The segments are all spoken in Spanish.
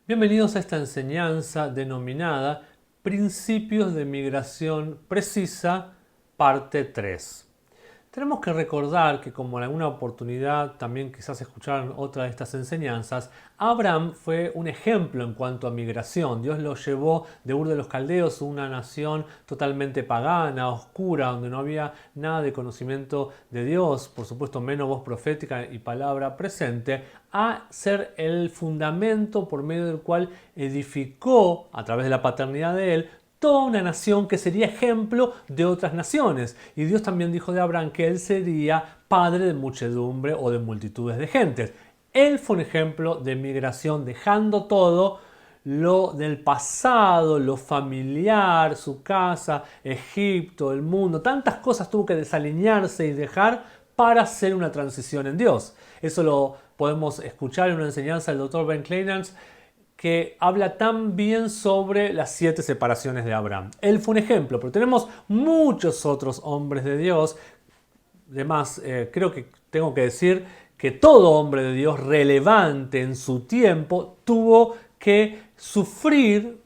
Bienvenidos a esta enseñanza denominada Principios de Migración Precisa, parte 3. Tenemos que recordar que, como en alguna oportunidad también quizás escucharon otra de estas enseñanzas, Abraham fue un ejemplo en cuanto a migración. Dios lo llevó de Ur de los Caldeos, una nación totalmente pagana, oscura, donde no había nada de conocimiento de Dios, por supuesto menos voz profética y palabra presente, a ser el fundamento por medio del cual edificó, a través de la paternidad de él, toda una nación que sería ejemplo de otras naciones. Y Dios también dijo de Abraham que él sería padre de muchedumbre o de multitudes de gentes. Él fue un ejemplo de migración, dejando todo lo del pasado, lo familiar, su casa, Egipto, el mundo, tantas cosas tuvo que desalinearse y dejar para hacer una transición en Dios. Eso lo podemos escuchar en una enseñanza del Dr. Ben Cleinans, que habla tan bien sobre las 7 separaciones de Abraham. Él fue un ejemplo, pero tenemos muchos otros hombres de Dios. Además, creo que tengo que decir que todo hombre de Dios relevante en su tiempo tuvo que sufrir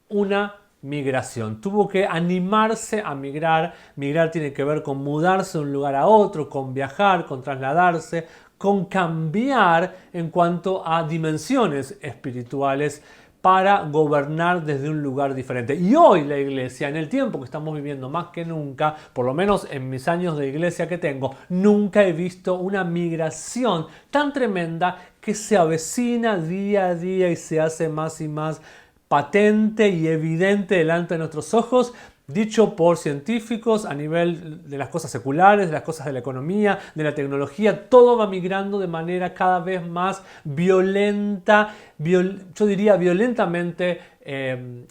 una migración, tuvo que animarse a migrar. Migrar tiene que ver con mudarse de un lugar a otro, con viajar, con trasladarse, con cambiar en cuanto a dimensiones espirituales para gobernar desde un lugar diferente. Y hoy la iglesia, en el tiempo que estamos viviendo más que nunca, por lo menos en mis años de iglesia que tengo, nunca he visto una migración tan tremenda que se avecina día a día y se hace más y más patente y evidente delante de nuestros ojos, dicho por científicos a nivel de las cosas seculares, de las cosas de la economía, de la tecnología. Todo va migrando de manera cada vez más violenta, yo diría violentamente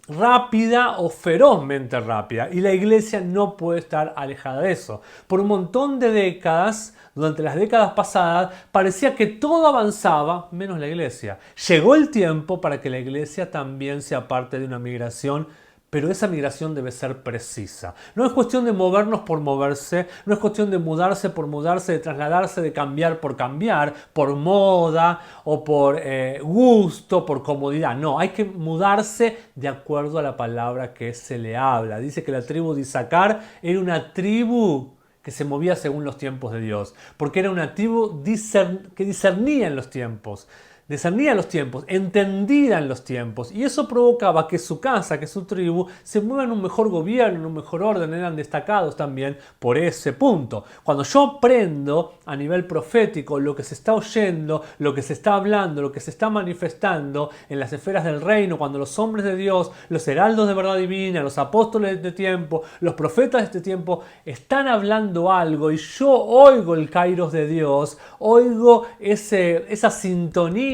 rápida o ferozmente rápida. Y la iglesia no puede estar alejada de eso. Por un montón de décadas, durante las décadas pasadas, parecía que todo avanzaba menos la iglesia. Llegó el tiempo para que la iglesia también sea parte de una migración, pero esa migración debe ser precisa. No es cuestión de movernos por moverse, no es cuestión de mudarse por mudarse, de trasladarse, de cambiar, por moda o por gusto, por comodidad. No, hay que mudarse de acuerdo a la palabra que se le habla. Dice que la tribu de Isaacar era una tribu que se movía según los tiempos de Dios, porque era una tribu que discernía en los tiempos. Discernía los tiempos, entendida en los tiempos, y eso provocaba que su casa, que su tribu, se mueva en un mejor gobierno, en un mejor orden. Eran destacados también por ese punto. Cuando yo aprendo a nivel profético lo que se está oyendo, lo que se está hablando, lo que se está manifestando en las esferas del reino, cuando los hombres de Dios, los heraldos de verdad divina, los apóstoles de este tiempo, los profetas de este tiempo, están hablando algo y yo oigo el kairos de Dios, oigo esa sintonía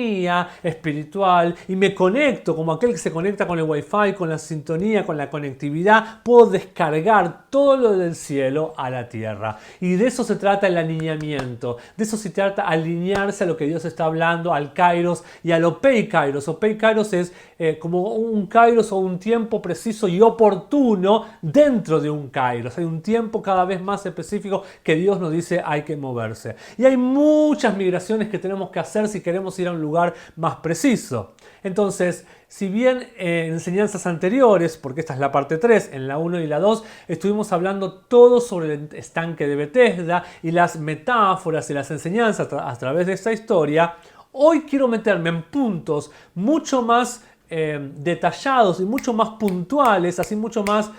espiritual y me conecto como aquel que se conecta con el wifi, con la sintonía, con la conectividad, puedo descargar todo lo del cielo a la tierra. Y de eso se trata el alineamiento, de eso se trata alinearse a lo que Dios está hablando, al kairos y al opei kairos. Opei kairos es como un kairos o un tiempo preciso y oportuno dentro de un kairos. Hay un tiempo cada vez más específico que Dios nos dice hay que moverse. Y hay muchas migraciones que tenemos que hacer si queremos ir a un lugar más preciso. Entonces, si bien en enseñanzas anteriores, porque esta es la parte 3, en la 1 y la 2, estuvimos hablando todo sobre el estanque de Betesda y las metáforas y las enseñanzas a través de esta historia, hoy quiero meterme en puntos mucho más detallados y mucho más puntuales, así mucho más,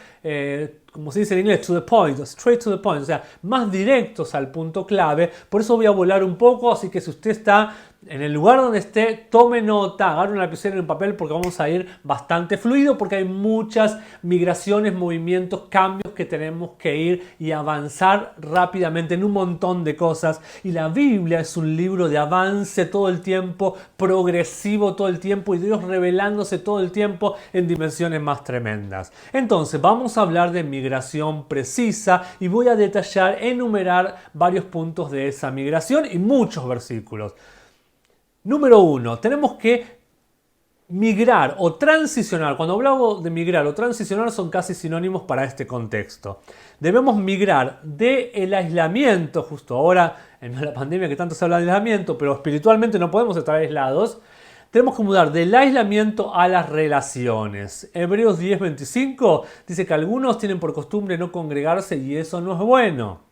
como se dice en inglés, to the point, straight to the point, o sea, más directos al punto clave. Por eso voy a volar un poco, así que si usted está en el lugar donde esté, tome nota, agarre una lapicera y un papel, porque vamos a ir bastante fluido, porque hay muchas migraciones, movimientos, cambios que tenemos que ir y avanzar rápidamente en un montón de cosas. Y la Biblia es un libro de avance todo el tiempo, progresivo todo el tiempo, y Dios revelándose todo el tiempo en dimensiones más tremendas. Entonces vamos a hablar de migración precisa y voy a detallar, enumerar varios puntos de esa migración y muchos versículos. Número 1, tenemos que migrar o transicionar. Cuando hablamos de migrar o transicionar son casi sinónimos para este contexto. Debemos migrar del aislamiento, justo ahora en la pandemia que tanto se habla de aislamiento, pero espiritualmente no podemos estar aislados, Tenemos que mudar del aislamiento a las relaciones. Hebreos 10:25 dice que algunos tienen por costumbre no congregarse y eso no es bueno.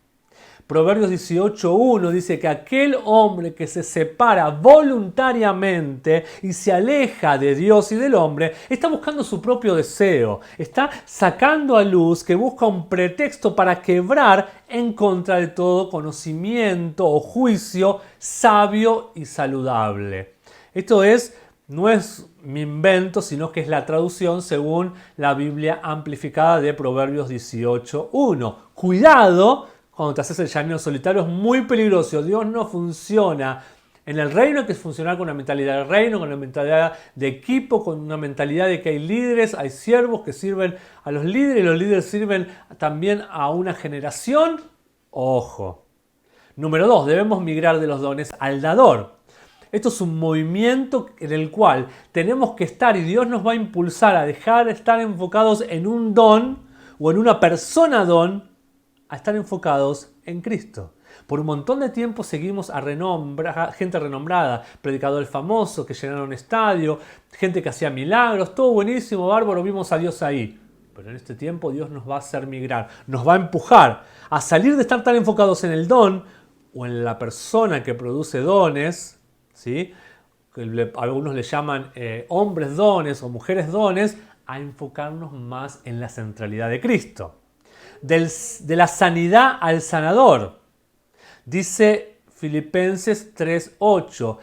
Proverbios 18:1 dice que aquel hombre que se separa voluntariamente y se aleja de Dios y del hombre está buscando su propio deseo, está sacando a luz que busca un pretexto para quebrar en contra de todo conocimiento o juicio sabio y saludable. Esto no es mi invento, sino que es la traducción según la Biblia amplificada de Proverbios 18:1. Cuidado cuando te haces el llanero solitario, es muy peligroso. Dios no funciona en el reino, hay que funcionar con una mentalidad de reino, con una mentalidad de equipo, con una mentalidad de que hay líderes, hay siervos que sirven a los líderes y los líderes sirven también a una generación. Ojo. Número 2, debemos migrar de los dones al dador. Esto es un movimiento en el cual tenemos que estar y Dios nos va a impulsar a dejar de estar enfocados en un don o en una persona don, a estar enfocados en Cristo. Por un montón de tiempo seguimos a gente renombrada, predicadores famosos que llenaron estadio, gente que hacía milagros, todo buenísimo, bárbaro, vimos a Dios ahí. Pero en este tiempo Dios nos va a hacer migrar, nos va a empujar a salir de estar tan enfocados en el don o en la persona que produce dones, ¿sí? Algunos le llaman hombres dones o mujeres dones, a enfocarnos más en la centralidad de Cristo. De la sanidad al sanador. Dice Filipenses 3:8.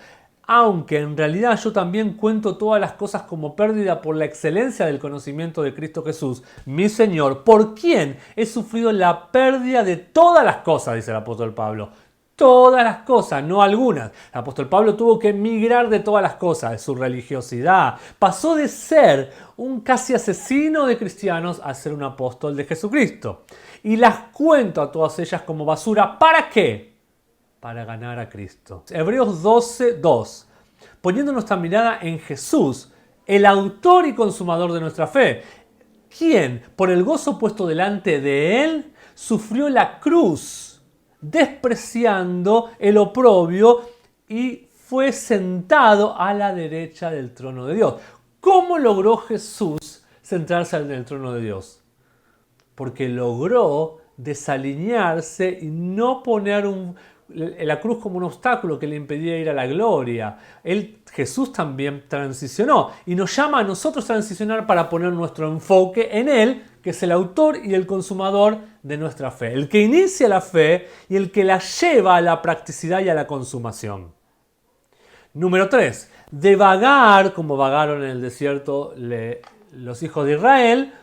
Aunque en realidad yo también cuento todas las cosas como pérdida por la excelencia del conocimiento de Cristo Jesús, mi Señor, por quien he sufrido la pérdida de todas las cosas, dice el apóstol Pablo. Todas las cosas, no algunas. El apóstol Pablo tuvo que migrar de todas las cosas, de su religiosidad. Pasó de ser un casi asesino de cristianos a ser un apóstol de Jesucristo. Y las cuento a todas ellas como basura. ¿Para qué? Para ganar a Cristo. Hebreos 12:2. Poniendo nuestra mirada en Jesús, el autor y consumador de nuestra fe, quien, por el gozo puesto delante de él, sufrió la cruz, despreciando el oprobio y fue sentado a la derecha del trono de Dios. ¿Cómo logró Jesús sentarse en el trono de Dios? Porque logró desalinearse y no poner la cruz como un obstáculo que le impedía ir a la gloria. Jesús también transicionó y nos llama a nosotros a transicionar para poner nuestro enfoque en Él, que es el autor y el consumador de nuestra fe, el que inicia la fe y el que la lleva a la practicidad y a la consumación. Número 3. De vagar, como vagaron en el desierto los hijos de Israel,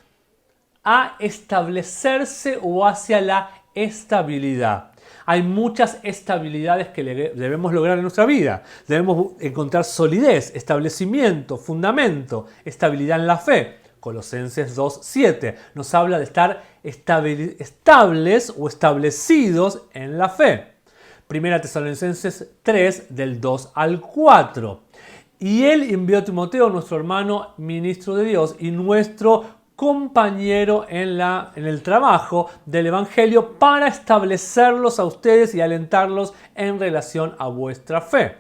a establecerse o hacia la estabilidad. Hay muchas estabilidades que debemos lograr en nuestra vida. Debemos encontrar solidez, establecimiento, fundamento, estabilidad en la fe. Colosenses 2:7 nos habla de estar estables o establecidos en la fe. Primera Tesalonicenses 3 del 2 al 4. Y él envió a Timoteo, nuestro hermano ministro de Dios y nuestro compañero en el trabajo del Evangelio, para establecerlos a ustedes y alentarlos en relación a vuestra fe.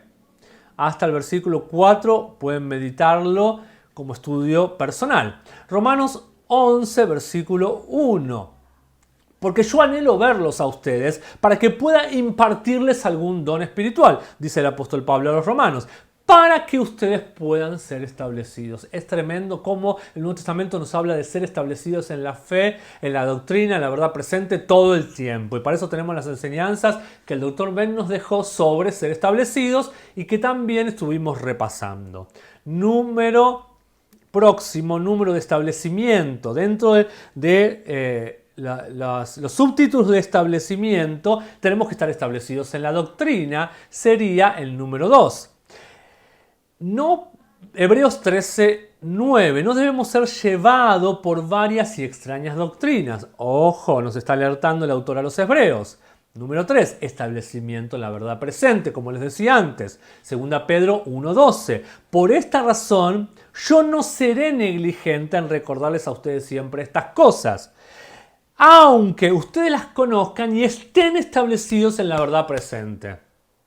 Hasta el versículo 4 pueden meditarlo como estudio personal. Romanos 11, versículo 1. Porque yo anhelo verlos a ustedes para que pueda impartirles algún don espiritual, dice el apóstol Pablo a los romanos, para que ustedes puedan ser establecidos. Es tremendo cómo el Nuevo Testamento nos habla de ser establecidos en la fe, en la doctrina, en la verdad presente todo el tiempo. Y para eso tenemos las enseñanzas que el Dr. Ben nos dejó sobre ser establecidos y que también estuvimos repasando. Próximo número de establecimiento. Dentro de los subtítulos de establecimiento tenemos que estar establecidos en la doctrina. Sería el número 2. Hebreos 13:9. No debemos ser llevados por varias y extrañas doctrinas. Ojo, nos está alertando el autor a los hebreos. Número 3. Establecimiento en la verdad presente, como les decía antes. Segunda Pedro 1:12. Por esta razón, yo no seré negligente en recordarles a ustedes siempre estas cosas, aunque ustedes las conozcan y estén establecidos en la verdad presente.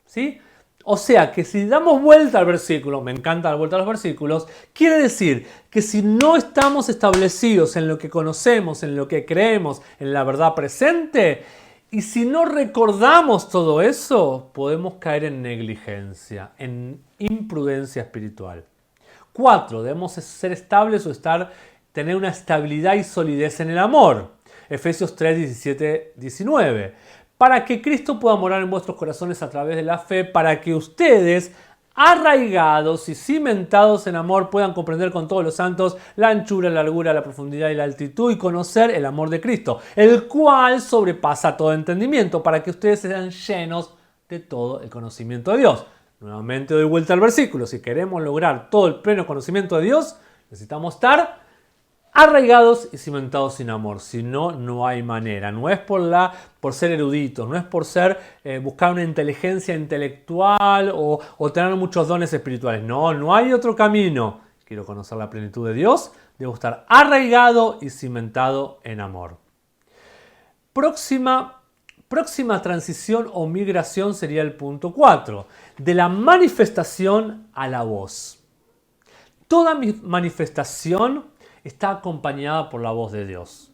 ¿Sí? O sea que si damos vuelta al versículo, me encanta dar vuelta a los versículos, quiere decir que si no estamos establecidos en lo que conocemos, en lo que creemos, en la verdad presente, y si no recordamos todo eso, podemos caer en negligencia, en imprudencia espiritual. 4. Debemos ser estables o tener una estabilidad y solidez en el amor. Efesios 3, 17, 19. Para que Cristo pueda morar en vuestros corazones a través de la fe, para que ustedes, arraigados y cimentados en amor, puedan comprender con todos los santos la anchura, la largura, la profundidad y la altitud y conocer el amor de Cristo, el cual sobrepasa todo entendimiento, para que ustedes sean llenos de todo el conocimiento de Dios. Nuevamente doy vuelta al versículo. Si queremos lograr todo el pleno conocimiento de Dios, necesitamos estar arraigados y cimentados sin amor. Si no, no hay manera. No es por ser eruditos, no es por buscar una inteligencia intelectual o tener muchos dones espirituales. No, no hay otro camino. Quiero conocer la plenitud de Dios, debo estar arraigado y cimentado en amor. Próxima transición o migración sería el punto 4, de la manifestación a la voz. Toda manifestación está acompañada por la voz de Dios.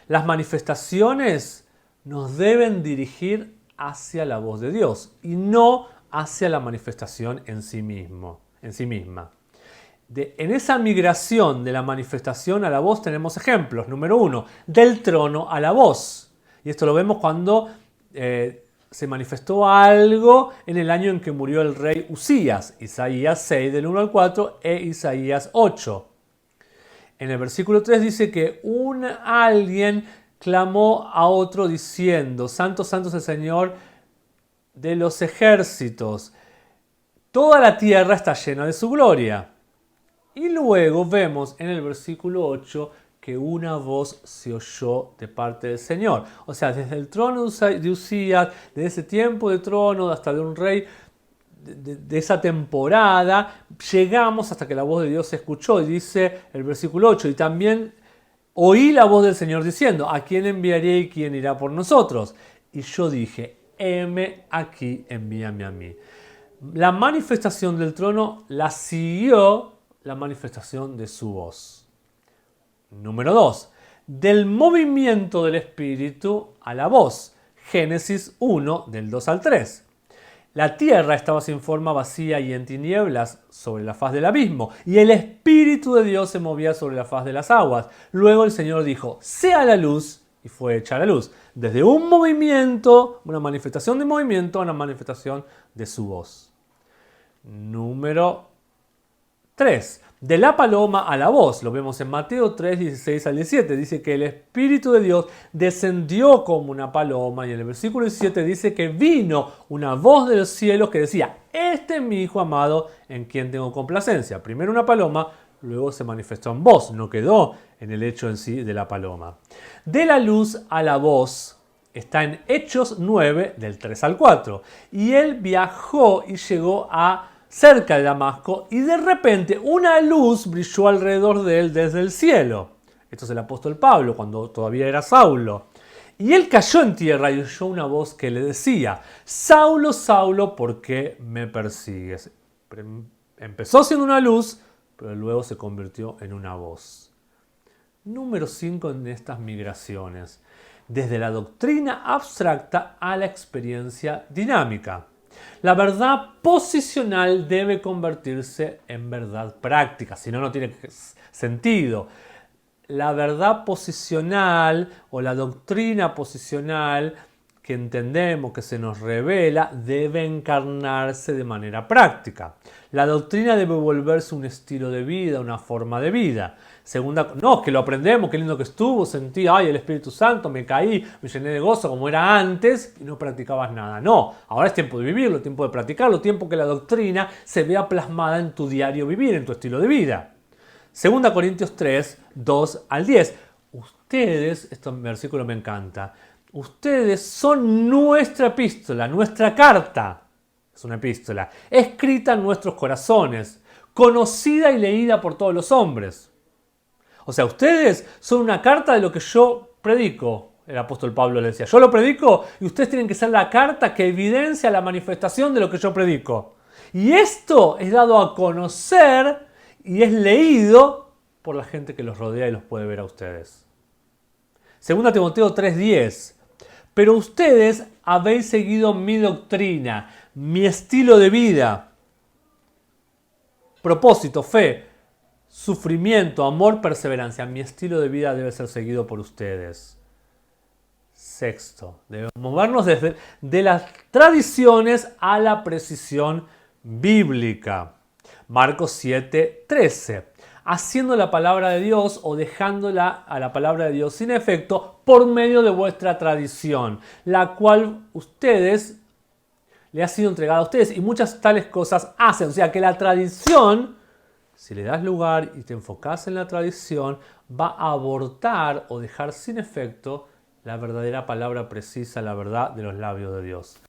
Las manifestaciones nos deben dirigir hacia la voz de Dios y no hacia la manifestación en sí misma. En esa migración de la manifestación a la voz tenemos ejemplos. Número 1, del trono a la voz. Y esto lo vemos cuando se manifestó algo en el año en que murió el rey Usías. Isaías 6 del 1 al 4 e Isaías 8. En el versículo 3 dice que alguien clamó a otro diciendo: Santo, santo es el Señor de los ejércitos. Toda la tierra está llena de su gloria. Y luego vemos en el versículo 8 que una voz se oyó de parte del Señor. O sea, desde el trono de Usías, desde ese tiempo de trono hasta de un rey de esa temporada, llegamos hasta que la voz de Dios se escuchó. Y dice el versículo 8, y también oí la voz del Señor diciendo: ¿a quién enviaré y quién irá por nosotros? Y yo dije: heme aquí, envíame a mí. La manifestación del trono la siguió la manifestación de su voz. Número 2. Del movimiento del Espíritu a la voz. Génesis 1, del 2 al 3. La tierra estaba sin forma, vacía y en tinieblas sobre la faz del abismo, y el Espíritu de Dios se movía sobre la faz de las aguas. Luego el Señor dijo: sea la luz, y fue hecha la luz. Desde un movimiento, una manifestación de movimiento, a una manifestación de su voz. Número 3. De la paloma a la voz. Lo vemos en Mateo 3, 16 al 17. Dice que el Espíritu de Dios descendió como una paloma. Y en el versículo 17 dice que vino una voz de los cielos que decía: este es mi Hijo amado en quien tengo complacencia. Primero una paloma, luego se manifestó en voz. No quedó en el hecho en sí de la paloma. De la luz a la voz está en Hechos 9, del 3 al 4. Y él viajó y llegó cerca de Damasco, y de repente una luz brilló alrededor de él desde el cielo. Esto es el apóstol Pablo, cuando todavía era Saulo. Y él cayó en tierra y oyó una voz que le decía: Saulo, Saulo, ¿por qué me persigues? Empezó siendo una luz, pero luego se convirtió en una voz. Número 5 en estas migraciones. Desde la doctrina abstracta a la experiencia dinámica. La verdad posicional debe convertirse en verdad práctica, si no, no tiene sentido. La verdad posicional o la doctrina posicional que entendemos, que se nos revela, debe encarnarse de manera práctica. La doctrina debe volverse un estilo de vida, una forma de vida. Segunda, no, que lo aprendemos, qué lindo que estuvo, sentí, ay, el Espíritu Santo, me caí, me llené de gozo como era antes y no practicabas nada. No, ahora es tiempo de vivirlo, tiempo de practicarlo, tiempo que la doctrina se vea plasmada en tu diario vivir, en tu estilo de vida. Segunda Corintios 3, 2 al 10. Ustedes, este versículo me encanta, ustedes son nuestra epístola, nuestra carta. Es una epístola, escrita en nuestros corazones, conocida y leída por todos los hombres. O sea, ustedes son una carta de lo que yo predico, El apóstol Pablo le decía, yo lo predico y ustedes tienen que ser la carta que evidencia la manifestación de lo que yo predico. Y esto es dado a conocer y es leído por la gente que los rodea y los puede ver a ustedes. 2 Timoteo 3:10. Pero ustedes habéis seguido mi doctrina, mi estilo de vida, propósito, fe, sufrimiento, amor, perseverancia. Mi estilo de vida debe ser seguido por ustedes. Sexto, debemos movernos de las tradiciones a la precisión bíblica. Marcos 7:13. Haciendo la palabra de Dios o dejándola a la palabra de Dios sin efecto por medio de vuestra tradición, la cual le ha sido entregada a ustedes y muchas tales cosas hacen. O sea que la tradición, si le das lugar y te enfocas en la tradición, va a abortar o dejar sin efecto la verdadera palabra precisa, la verdad de los labios de Dios.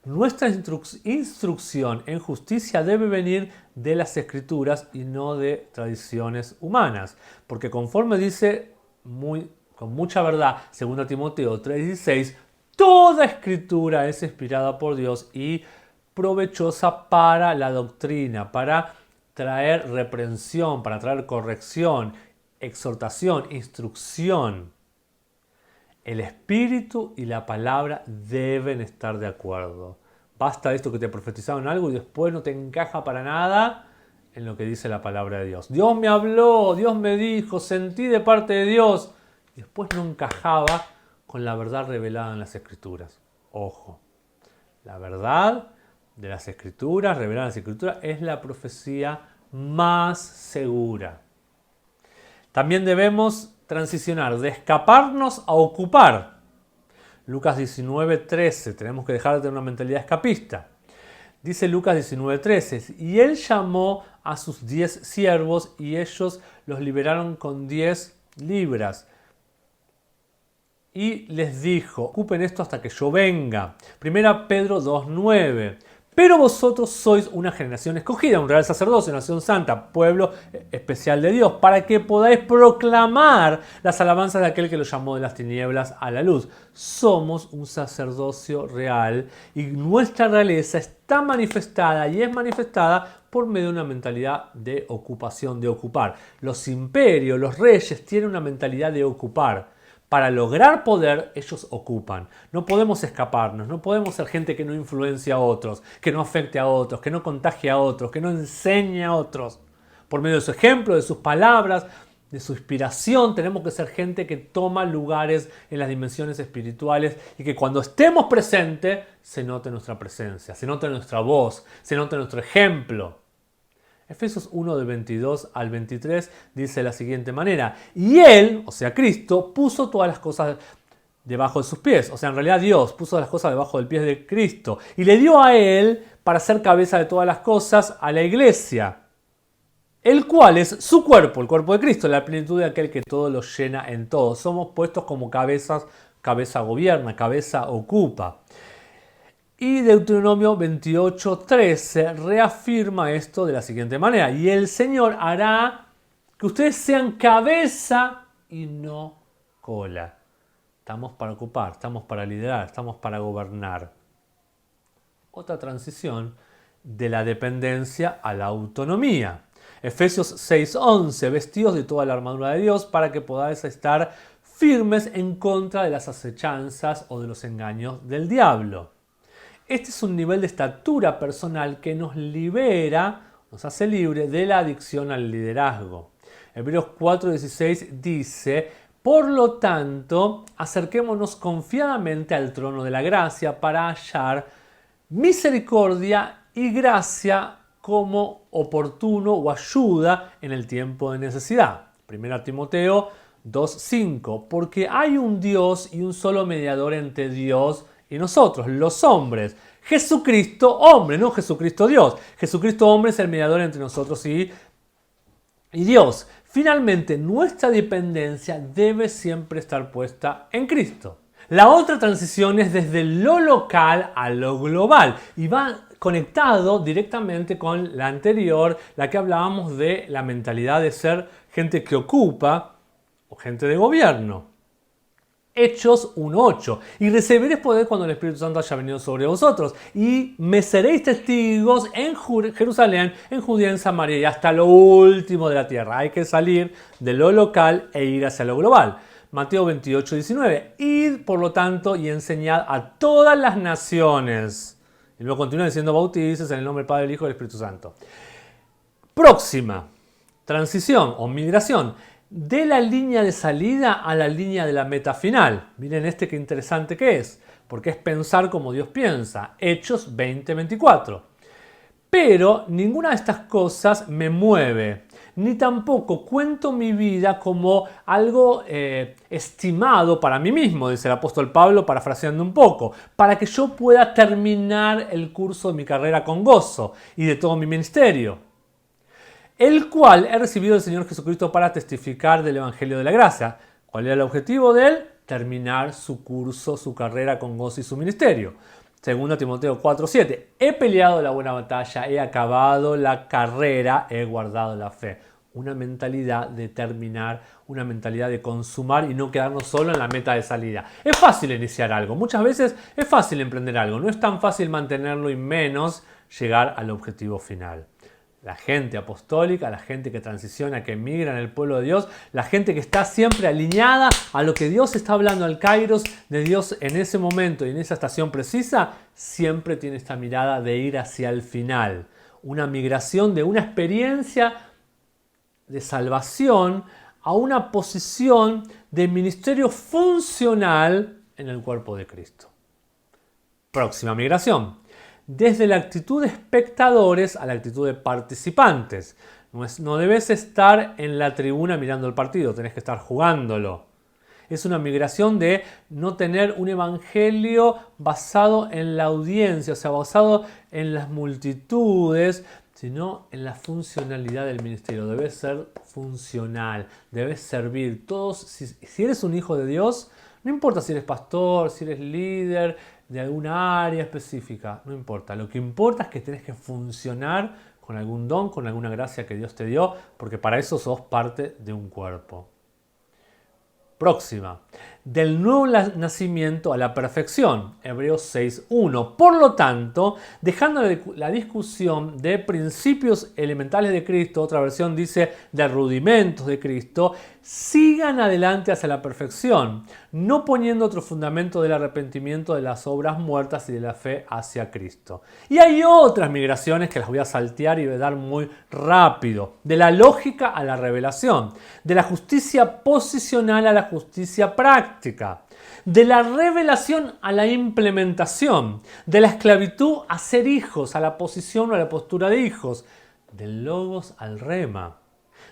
Nuestra instrucción en justicia debe venir de las Escrituras y no de tradiciones humanas, porque conforme dice con mucha verdad 2 Timoteo 3:16, toda Escritura es inspirada por Dios y provechosa para la doctrina, para traer reprensión, para traer corrección, exhortación, instrucción. El espíritu y la palabra deben estar de acuerdo. Basta de esto que te profetizaron algo y después no te encaja para nada en lo que dice la palabra de Dios. Dios me habló, Dios me dijo, sentí de parte de Dios. Y después no encajaba con la verdad revelada en las Escrituras. Ojo, la verdad de las Escrituras, revelada en las Escrituras, es la profecía más segura. También debemos transicionar de escaparnos a ocupar. Lucas 19:13, tenemos que dejar de tener una mentalidad escapista. Dice Lucas 19:13, y él llamó a sus 10 siervos y ellos los liberaron con 10 libras. Y les dijo, ocupen esto hasta que yo venga. 1 Pedro 2:9. Pero vosotros sois una generación escogida, un real sacerdocio, nación santa, pueblo especial de Dios, para que podáis proclamar las alabanzas de aquel que los llamó de las tinieblas a la luz. Somos un sacerdocio real y nuestra realeza está manifestada y es manifestada por medio de una mentalidad de ocupación, de ocupar. Los imperios, los reyes tienen una mentalidad de ocupar. Para lograr poder, ellos ocupan. No podemos escaparnos, no podemos ser gente que no influencia a otros, que no afecte a otros, que no contagie a otros, que no enseñe a otros. Por medio de su ejemplo, de sus palabras, de su inspiración, tenemos que ser gente que toma lugares en las dimensiones espirituales y que cuando estemos presentes se note nuestra presencia, se note nuestra voz, se note nuestro ejemplo. Efesios 1 del 22 al 23 dice de la siguiente manera, y Él, o sea Cristo, puso todas las cosas debajo de sus pies. O sea, en realidad Dios puso las cosas debajo del pie de Cristo y le dio a Él para ser cabeza de todas las cosas a la iglesia, el cual es su cuerpo, el cuerpo de Cristo, la plenitud de aquel que todo lo llena en todo. Somos puestos como cabezas, cabeza gobierna, cabeza ocupa. Y Deuteronomio 28:13 reafirma esto de la siguiente manera. Y el Señor hará que ustedes sean cabeza y no cola. Estamos para ocupar, estamos para liderar, estamos para gobernar. Otra transición de la dependencia a la autonomía. Efesios 6:11, vestidos de toda la armadura de Dios para que podáis estar firmes en contra de las acechanzas o de los engaños del diablo. Este es un nivel de estatura personal que nos libera, nos hace libre de la adicción al liderazgo. Hebreos 4:16 dice, por lo tanto, acerquémonos confiadamente al trono de la gracia para hallar misericordia y gracia como oportuno o ayuda en el tiempo de necesidad. 1 Timoteo 2:5, porque hay un Dios y un solo mediador entre Dios y nosotros, los hombres. Jesucristo hombre, no Jesucristo Dios. Jesucristo hombre es el mediador entre nosotros y Dios. Finalmente, nuestra dependencia debe siempre estar puesta en Cristo. La otra transición es desde lo local a lo global y va conectado directamente con la anterior, la que hablábamos de la mentalidad de ser gente que ocupa o gente de gobierno. Hechos 1:8. Y recibiréis poder cuando el Espíritu Santo haya venido sobre vosotros. Y me seréis testigos en Jerusalén, en Judea, en Samaria y hasta lo último de la tierra. Hay que salir de lo local e ir hacia lo global. Mateo 28:19. Id, por lo tanto, y enseñad a todas las naciones. Y luego continúa diciendo bautices en el nombre del Padre, del Hijo y del Espíritu Santo. Próxima. Transición o migración. De la línea de salida a la línea de la meta final. Miren qué interesante que es. Porque es pensar como Dios piensa. Hechos 20:24. Pero ninguna de estas cosas me mueve. Ni tampoco cuento mi vida como algo estimado para mí mismo, dice el apóstol Pablo, parafraseando un poco, para que yo pueda terminar el curso de mi carrera con gozo y de todo mi ministerio, el cual he recibido del Señor Jesucristo para testificar del Evangelio de la Gracia. ¿Cuál era el objetivo de él? Terminar su curso, su carrera con gozo y su ministerio. 2 Timoteo 4:7. He peleado la buena batalla, he acabado la carrera, he guardado la fe. Una mentalidad de terminar, una mentalidad de consumar y no quedarnos solo en la meta de salida. Es fácil iniciar algo, muchas veces es fácil emprender algo, no es tan fácil mantenerlo y menos llegar al objetivo final. La gente apostólica, la gente que transiciona, que migra en el pueblo de Dios, la gente que está siempre alineada a lo que Dios está hablando, al kairos de Dios en ese momento y en esa estación precisa, siempre tiene esta mirada de ir hacia el final. Una migración de una experiencia de salvación a una posición de ministerio funcional en el cuerpo de Cristo. Próxima migración. Desde la actitud de espectadores a la actitud de participantes. No debes estar en la tribuna mirando el partido, tenés que estar jugándolo. Es una migración de no tener un evangelio basado en la audiencia, o sea, basado en las multitudes, sino en la funcionalidad del ministerio. Debes ser funcional, debes servir. Todos, si eres un hijo de Dios, no importa si eres pastor, si eres líder de alguna área específica, no importa. Lo que importa es que tenés que funcionar con algún don, con alguna gracia que Dios te dio, porque para eso sos parte de un cuerpo. Próxima. Del nuevo nacimiento a la perfección. Hebreos 6:1. Por lo tanto, dejando la discusión de principios elementales de Cristo, otra versión dice de rudimentos de Cristo, sigan adelante hacia la perfección, no poniendo otro fundamento del arrepentimiento de las obras muertas y de la fe hacia Cristo. Y hay otras migraciones que las voy a saltear y voy a dar muy rápido. De la lógica a la revelación, de la justicia posicional a la justicia práctica, de la revelación a la implementación, de la esclavitud a ser hijos, a la posición o a la postura de hijos, del logos al rema,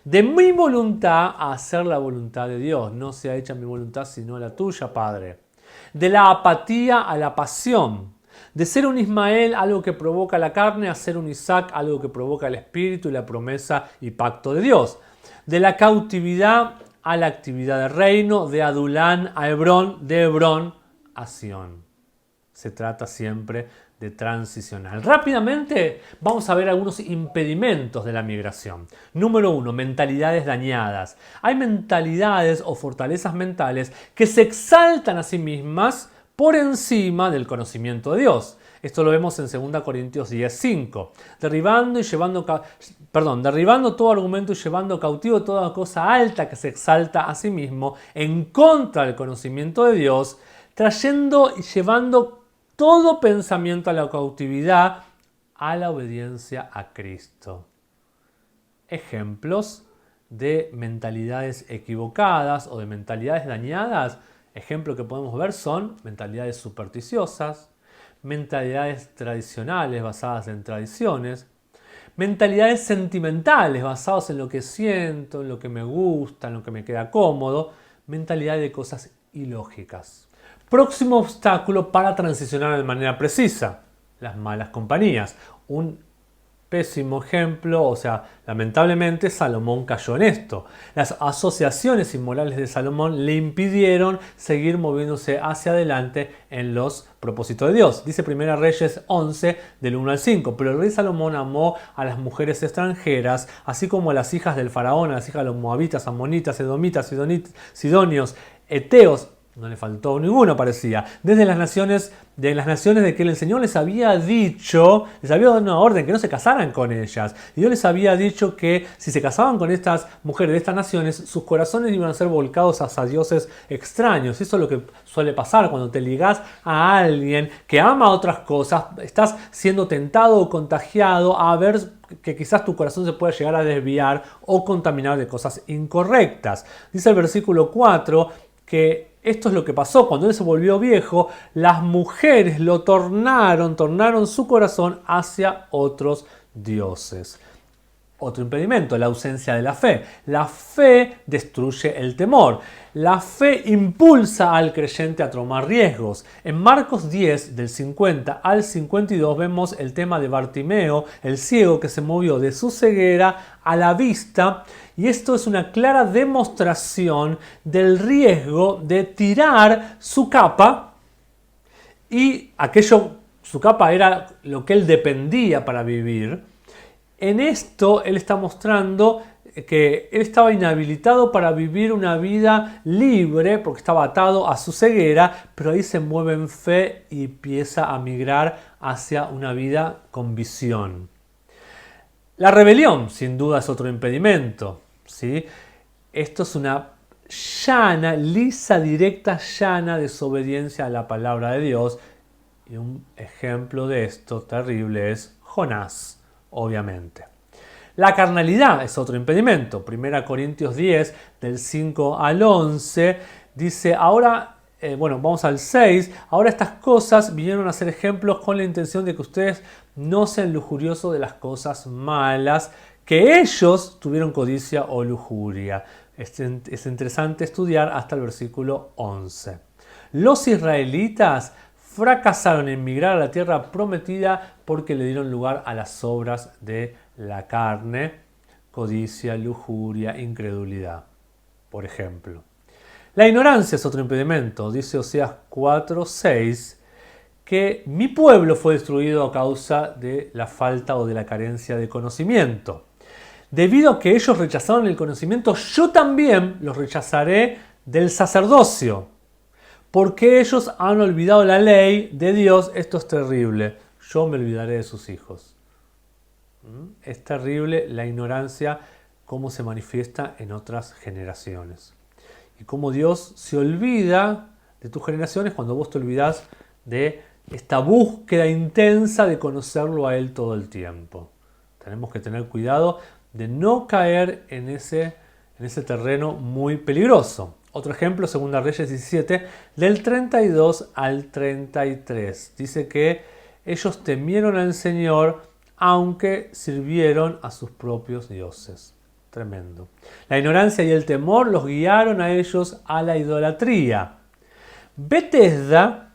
de mi voluntad a hacer la voluntad de Dios, no sea hecha mi voluntad sino la tuya, Padre, de la apatía a la pasión, de ser un Ismael, algo que provoca la carne, a ser un Isaac, algo que provoca el espíritu y la promesa y pacto de Dios, de la cautividad a la actividad de reino, de Adulán a Hebrón, de Hebrón a Sión. Se trata siempre de transicional. Rápidamente vamos a ver algunos impedimentos de la migración. Número 1, mentalidades dañadas. Hay mentalidades o fortalezas mentales que se exaltan a sí mismas por encima del conocimiento de Dios. Esto lo vemos en 2 Corintios 10:5. Derribando todo argumento y llevando cautivo toda cosa alta que se exalta a sí mismo en contra del conocimiento de Dios, trayendo y llevando todo pensamiento a la cautividad a la obediencia a Cristo. Ejemplos de mentalidades equivocadas o de mentalidades dañadas. Ejemplos que podemos ver son mentalidades supersticiosas, mentalidades tradicionales basadas en tradiciones, mentalidades sentimentales basadas en lo que siento, en lo que me gusta, en lo que me queda cómodo, mentalidades de cosas ilógicas. Próximo obstáculo para transicionar de manera precisa, las malas compañías. Un pésimo ejemplo, o sea, lamentablemente Salomón cayó en esto. Las asociaciones inmorales de Salomón le impidieron seguir moviéndose hacia adelante en los propósitos de Dios. Dice 1 Reyes 11, del 1 al 5. Pero el rey Salomón amó a las mujeres extranjeras, así como a las hijas del faraón, a las hijas de los moabitas, amonitas, edomitas, sidonios, eteos, No le faltó ninguno, parecía. Desde las naciones de que el Señor les había dicho, les había dado una orden que no se casaran con ellas. Y Dios les había dicho que si se casaban con estas mujeres de estas naciones, sus corazones iban a ser volcados hacia dioses extraños. Eso es lo que suele pasar cuando te ligás a alguien que ama otras cosas. Estás siendo tentado o contagiado a ver que quizás tu corazón se pueda llegar a desviar o contaminar de cosas incorrectas. Dice el versículo 4 que esto es lo que pasó cuando él se volvió viejo. Las mujeres lo tornaron su corazón hacia otros dioses. Otro impedimento, la ausencia de la fe. La fe destruye el temor. La fe impulsa al creyente a tomar riesgos. En Marcos 10, del 50 al 52, vemos el tema de Bartimeo, el ciego que se movió de su ceguera a la vista. Y esto es una clara demostración del riesgo de tirar su capa. Y su capa era lo que él dependía para vivir. En esto él está mostrando que él estaba inhabilitado para vivir una vida libre porque estaba atado a su ceguera, pero ahí se mueve en fe y empieza a migrar hacia una vida con visión. La rebelión, sin duda, es otro impedimento, ¿sí? Esto es una lisa, directa, llana desobediencia a la palabra de Dios. Y un ejemplo de esto terrible es Jonás. Obviamente. La carnalidad es otro impedimento. 1 Corintios 10, del 5 al 11, dice, vamos al 6, ahora estas cosas vinieron a ser ejemplos con la intención de que ustedes no sean lujuriosos de las cosas malas, que ellos tuvieron codicia o lujuria. Es interesante estudiar hasta el versículo 11. Los israelitas fracasaron en migrar a la tierra prometida porque le dieron lugar a las obras de la carne, codicia, lujuria, incredulidad, por ejemplo. La ignorancia es otro impedimento. Dice Oseas 4:6 que mi pueblo fue destruido a causa de la falta o de la carencia de conocimiento. Debido a que ellos rechazaron el conocimiento, yo también los rechazaré del sacerdocio. Porque ellos han olvidado la ley de Dios, esto es terrible. Yo me olvidaré de sus hijos. Es terrible la ignorancia, cómo se manifiesta en otras generaciones. Y cómo Dios se olvida de tus generaciones cuando vos te olvidás de esta búsqueda intensa de conocerlo a Él todo el tiempo. Tenemos que tener cuidado de no caer en ese terreno muy peligroso. Otro ejemplo, 2 Reyes 17, del 32 al 33. Dice que ellos temieron al Señor, aunque sirvieron a sus propios dioses. Tremendo. La ignorancia y el temor los guiaron a ellos a la idolatría. Betesda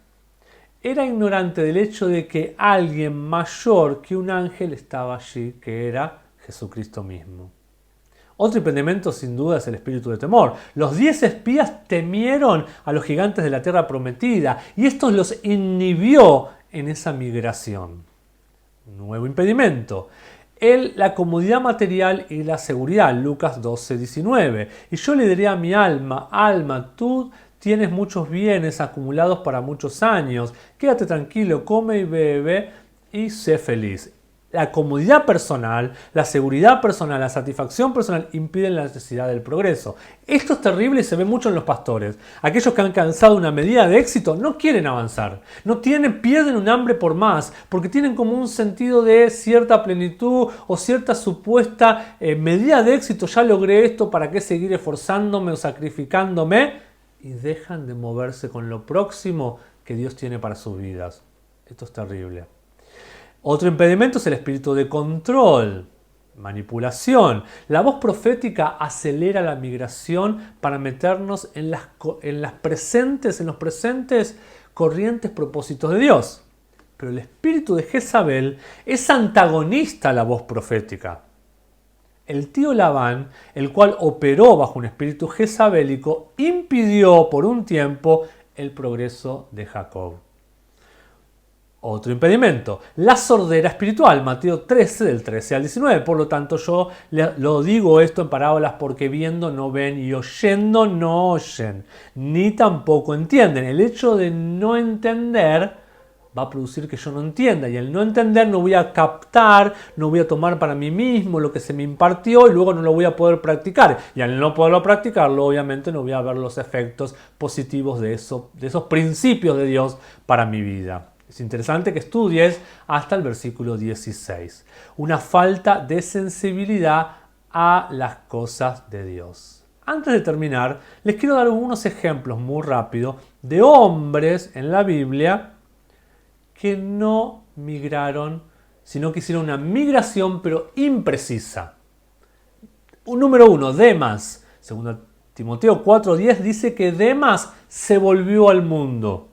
era ignorante del hecho de que alguien mayor que un ángel estaba allí, que era Jesucristo mismo. Otro impedimento sin duda es el espíritu de temor. Los 10 espías temieron a los gigantes de la tierra prometida y esto los inhibió en esa migración. Nuevo impedimento. La comodidad material y la seguridad. Lucas 12:19. Y yo le diré a mi alma, alma, tú tienes muchos bienes acumulados para muchos años. Quédate tranquilo, come y bebe y sé feliz. La comodidad personal, la seguridad personal, la satisfacción personal impiden la necesidad del progreso. Esto es terrible y se ve mucho en los pastores. Aquellos que han alcanzado una medida de éxito no quieren avanzar. Pierden un hambre por más, porque tienen como un sentido de cierta plenitud o cierta supuesta medida de éxito. Ya logré esto, ¿para qué seguir esforzándome o sacrificándome? Y dejan de moverse con lo próximo que Dios tiene para sus vidas. Esto es terrible. Otro impedimento es el espíritu de control, manipulación. La voz profética acelera la migración para meternos en los presentes corrientes propósitos de Dios. Pero el espíritu de Jezabel es antagonista a la voz profética. El tío Labán, el cual operó bajo un espíritu jezabélico, impidió por un tiempo el progreso de Jacob. Otro impedimento, la sordera espiritual, Mateo 13, del 13 al 19. Por lo tanto, yo lo digo esto en parábolas porque viendo no ven y oyendo no oyen, ni tampoco entienden. El hecho de no entender va a producir que yo no entienda, y el no entender no voy a captar, no voy a tomar para mí mismo lo que se me impartió y luego no lo voy a poder practicar, y al no poderlo practicarlo obviamente no voy a ver los efectos positivos de esos principios de Dios para mi vida. Es interesante que estudies hasta el versículo 16. Una falta de sensibilidad a las cosas de Dios. Antes de terminar, les quiero dar unos ejemplos muy rápidos de hombres en la Biblia que no migraron, sino que hicieron una migración pero imprecisa. Número 1, Demas. Según Timoteo 4:10 dice que Demas se volvió al mundo.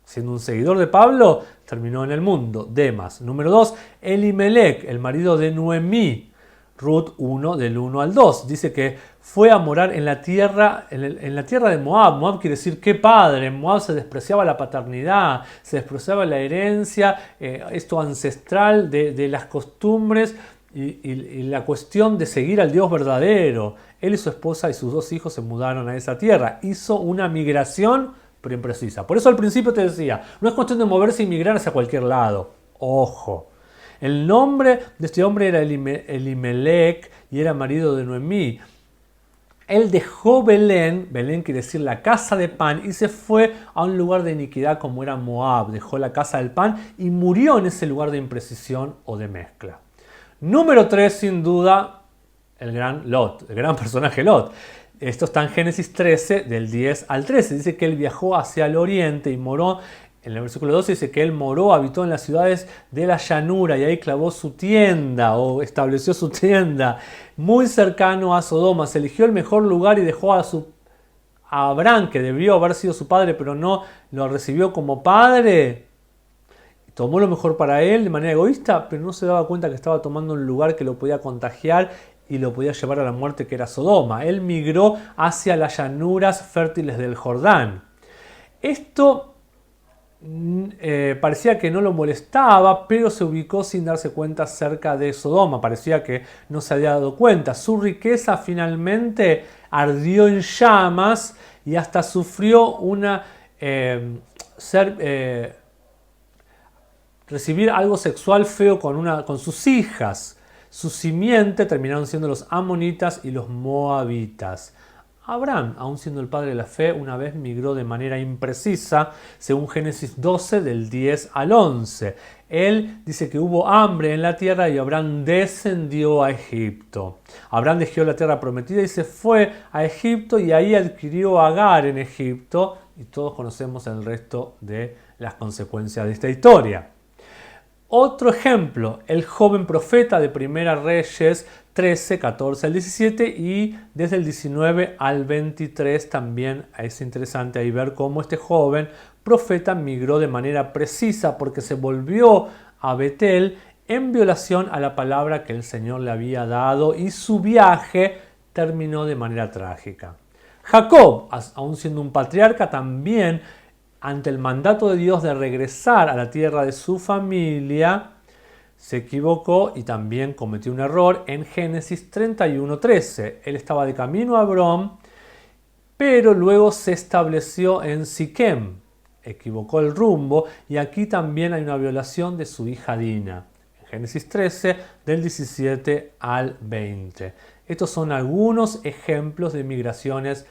Siendo un seguidor de Pablo, terminó en el mundo. Demas. Número 2, Elimelec, el marido de Noemí. Ruth 1, del 1 al 2. Dice que fue a morar en la tierra de Moab. Moab quiere decir qué padre. En Moab se despreciaba la paternidad, se despreciaba la herencia, esto ancestral de las costumbres y la cuestión de seguir al Dios verdadero. Él y su esposa y sus 2 hijos se mudaron a esa tierra. Hizo una migración, pero imprecisa. Por eso al principio te decía, no es cuestión de moverse y migrar hacia cualquier lado. Ojo. El nombre de este hombre era Elimelec y era marido de Noemí. Él dejó Belén, Belén quiere decir la casa de pan, y se fue a un lugar de iniquidad como era Moab. Dejó la casa del pan y murió en ese lugar de imprecisión o de mezcla. Número 3, sin duda, el gran Lot, el gran personaje Lot. Esto está en Génesis 13, del 10 al 13. Dice que él viajó hacia el oriente y moró. En el versículo 12 dice que él moró, habitó en las ciudades de la llanura y ahí clavó su tienda o estableció su tienda muy cercano a Sodoma. Se eligió el mejor lugar y dejó a Abraham, que debió haber sido su padre, pero no lo recibió como padre. Tomó lo mejor para él de manera egoísta, pero no se daba cuenta que estaba tomando un lugar que lo podía contagiar y lo podía llevar a la muerte, que era Sodoma. Él migró hacia las llanuras fértiles del Jordán. Esto parecía que no lo molestaba, pero se ubicó sin darse cuenta cerca de Sodoma. Parecía que no se había dado cuenta. Su riqueza finalmente ardió en llamas y hasta sufrió recibir algo sexual feo con sus hijas. Su simiente terminaron siendo los amonitas y los moabitas. Abraham, aun siendo el padre de la fe, una vez migró de manera imprecisa, según Génesis 12, del 10 al 11. Él dice que hubo hambre en la tierra y Abraham descendió a Egipto. Abraham dejó la tierra prometida y se fue a Egipto y ahí adquirió a Agar en Egipto, y todos conocemos el resto de las consecuencias de esta historia. Otro ejemplo, el joven profeta de Primera Reyes 13, 14 al 17 y desde el 19 al 23 también es interesante ahí ver cómo este joven profeta migró de manera precisa porque se volvió a Betel en violación a la palabra que el Señor le había dado y su viaje terminó de manera trágica. Jacob, aun siendo un patriarca, también ante el mandato de Dios de regresar a la tierra de su familia, se equivocó y también cometió un error en Génesis 31:13. Él estaba de camino a Hebrón, pero luego se estableció en Siquem. Equivocó el rumbo y aquí también hay una violación de su hija Dina. En Génesis 13, del 17 al 20. Estos son algunos ejemplos de migraciones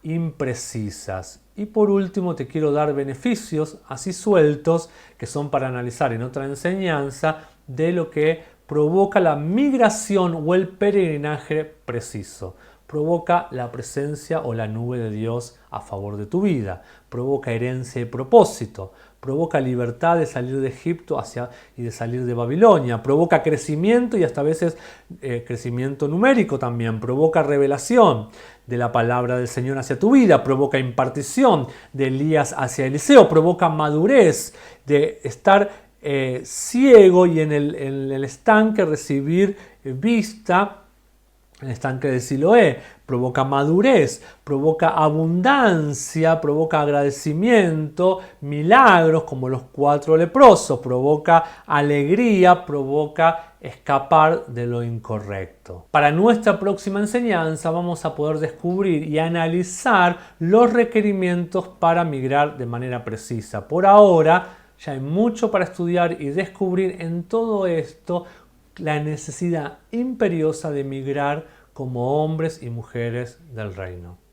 imprecisas. Y por último te quiero dar beneficios así sueltos que son para analizar en otra enseñanza de lo que provoca la migración o el peregrinaje preciso. Provoca la presencia o la nube de Dios a favor de tu vida. Provoca herencia y propósito. Provoca libertad de salir de Egipto y de salir de Babilonia. Provoca crecimiento y hasta a veces crecimiento numérico también. Provoca revelación de la palabra del Señor hacia tu vida. Provoca impartición de Elías hacia Eliseo. Provoca madurez de estar ciego y en el estanque recibir vista el estanque de Siloé, provoca madurez, provoca abundancia, provoca agradecimiento, milagros como los 4 leprosos, provoca alegría, provoca escapar de lo incorrecto. Para nuestra próxima enseñanza vamos a poder descubrir y analizar los requerimientos para migrar de manera precisa. Por ahora ya hay mucho para estudiar y descubrir en todo esto la necesidad imperiosa de migrar como hombres y mujeres del reino.